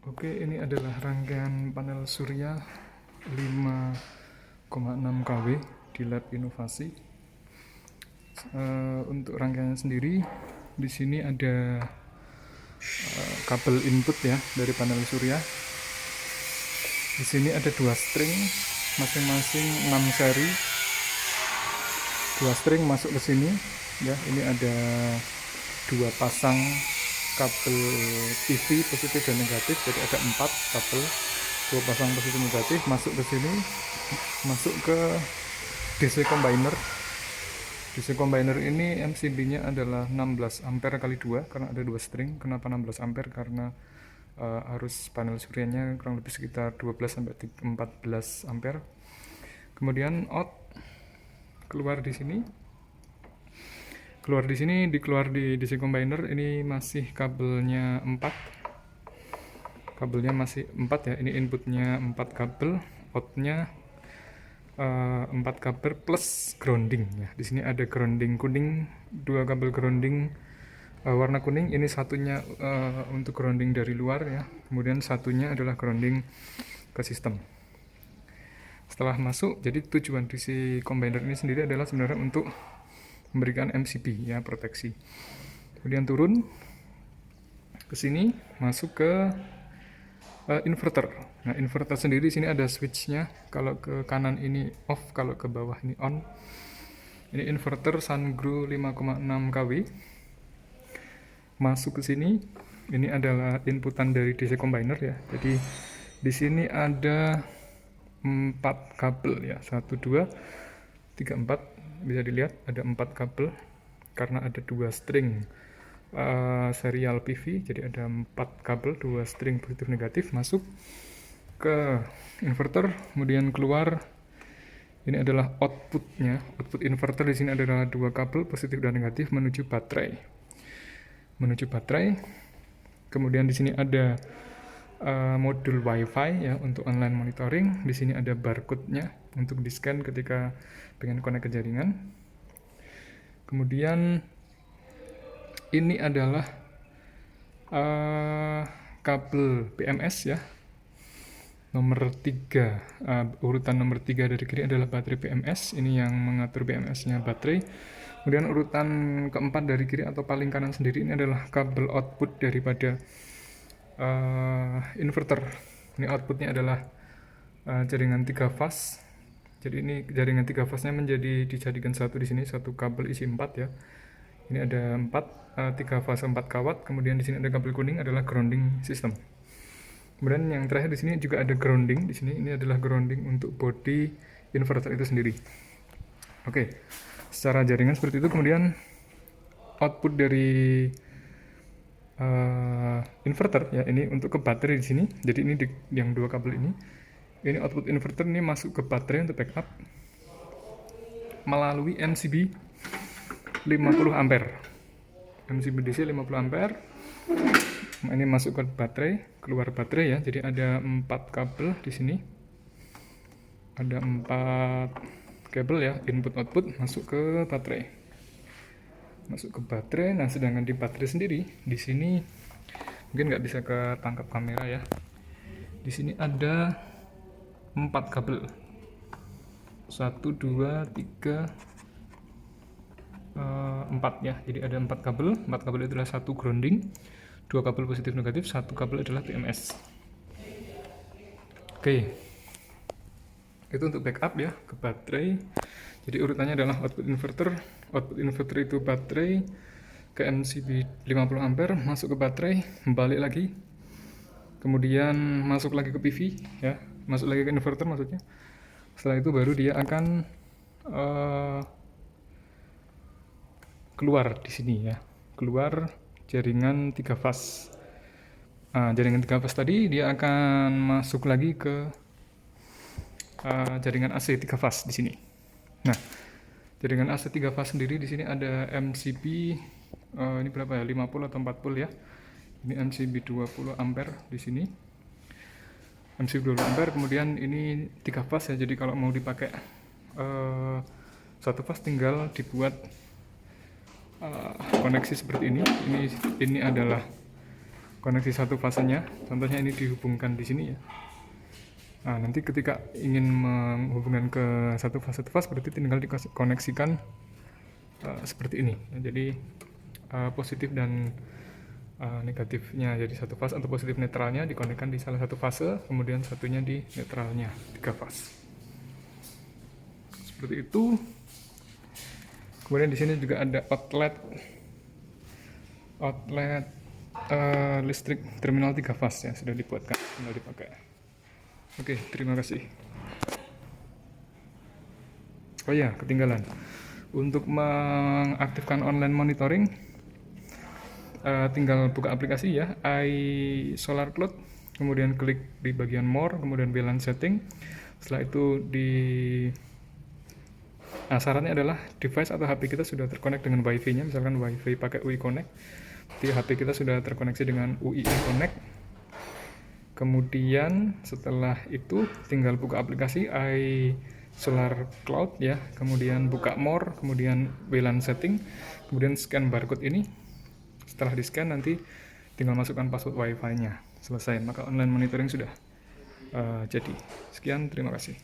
Oke, ini adalah rangkaian panel surya 5,6 kW di Lab Inovasi. Untuk rangkaian sendiri, di sini ada kabel input ya dari panel surya. Di sini ada 2 string, masing-masing 6 seri. 2 string masuk ke sini. Ya, ini ada 2 pasang kabel PV positif dan negatif, jadi ada 4 kabel, 2 pasang positif negatif masuk ke sini, masuk ke DC combiner. DC combiner ini MCB-nya adalah 16 ampere kali 2 karena ada 2 string. Kenapa 16 ampere? Karena arus panel suryanya kurang lebih sekitar 12 sampai 14 ampere. Kemudian out keluar di sini. Dikeluar di DC combiner ini masih kabelnya 4. Kabelnya masih 4 ya. Ini inputnya 4 kabel, outnya 4 kabel plus grounding ya. Di sini ada grounding kuning, 2 kabel grounding warna kuning. Ini satunya untuk grounding dari luar ya. Kemudian satunya adalah grounding ke sistem. Setelah masuk, jadi tujuan DC combiner ini sendiri adalah sebenarnya untuk memberikan MCB ya, proteksi. Kemudian turun ke sini, masuk ke inverter. Nah, inverter sendiri di sini ada switchnya. Kalau ke kanan ini off, kalau ke bawah ini on. Ini inverter Sungrow 5,6 kW. Masuk ke sini. Ini adalah inputan dari DC combiner ya. Jadi di sini ada 4 kabel ya. 1 2 3 4. Bisa dilihat ada 4 kabel karena ada 2 string serial PV, jadi ada 4 kabel, 2 string positif negatif masuk ke inverter, kemudian keluar. Ini adalah outputnya. Output inverter di sini adalah 2 kabel positif dan negatif menuju baterai. Kemudian di sini ada modul WiFi ya untuk online monitoring. Di sini ada barcode-nya untuk di-scan ketika pengen connect ke jaringan. Kemudian ini adalah kabel BMS ya. Nomor 3, urutan nomor 3 dari kiri adalah baterai BMS. Ini yang mengatur BMS-nya baterai. Kemudian urutan keempat dari kiri atau paling kanan sendiri ini adalah kabel output daripada inverter. Ini outputnya adalah jaringan 3 fase. Jadi ini jaringan 3 fase-nya dijadikan satu di sini, satu kabel isi 4 ya. Ini ada 3 fase 4 kawat. Kemudian di sini ada kabel kuning adalah grounding system. Kemudian yang terakhir di sini juga ada grounding di sini. Ini adalah grounding untuk body inverter itu sendiri. Oke. Secara jaringan seperti itu. Kemudian output dari inverter ya, ini untuk ke baterai di sini. Jadi ini yang 2 kabel ini. Ini output inverter ini masuk ke baterai untuk backup melalui MCB 50 ampere. MCB DC 50 ampere. Nah, ini masuk ke baterai, keluar baterai ya. Jadi ada 4 kabel di sini. Ada 4 kabel ya, input output masuk ke baterai. Nah, sedangkan di baterai sendiri di sini mungkin nggak bisa ketangkap kamera ya. Di sini ada 4 kabel. 1 2 3 4 ya. Jadi ada 4 kabel. 4 kabel itu adalah 1 grounding, 2 kabel positif negatif, 1 kabel adalah BMS. Oke. Itu untuk backup ya ke baterai. Jadi urutannya adalah output inverter. Output inverter itu baterai ke MCB 50 ampere, masuk ke baterai, balik lagi. Kemudian masuk lagi ke PV ya, masuk lagi ke inverter maksudnya. Setelah itu baru dia akan keluar di sini ya. Keluar jaringan 3 fase. Jaringan 3 fase tadi dia akan masuk lagi ke jaringan AC 3 fase di sini. Nah, jaringan AC 3 fase sendiri di sini ada MCB ini berapa ya? 50 atau 40 ya. Ini MCB 20 ampere di sini. MCB 20 ampere, kemudian ini 3 fase ya. Jadi kalau mau dipakai satu fase tinggal dibuat koneksi seperti ini. Ini adalah koneksi satu fasenya. Contohnya ini dihubungkan di sini ya. Nah, nanti ketika ingin menghubungkan ke satu fase berarti tinggal dikoneksikan seperti ini. Jadi positif dan negatifnya jadi satu fase, atau positif netralnya dikonekkan di salah satu fase, kemudian satunya di netralnya, 3 fase. Seperti itu. Kemudian di sini juga ada outlet listrik terminal 3 fase ya, sudah dibuatkan, tinggal dipakai. Oke, terima kasih. Oh ya, ketinggalan. Untuk mengaktifkan online monitoring, tinggal buka aplikasi ya, iSolarCloud, kemudian klik di bagian More, kemudian VLAN Setting. Setelah itu syaratnya adalah device atau HP kita sudah terkonek dengan WiFi-nya, misalkan WiFi pakai UI Connect. Di HP kita sudah terkoneksi dengan UI Connect. Kemudian setelah itu tinggal buka aplikasi iSolarCloud ya, kemudian buka More, kemudian VLAN Setting, kemudian scan barcode ini. Setelah di scan nanti tinggal masukkan password WiFi-nya. Selesai, maka online monitoring sudah jadi. Sekian, terima kasih.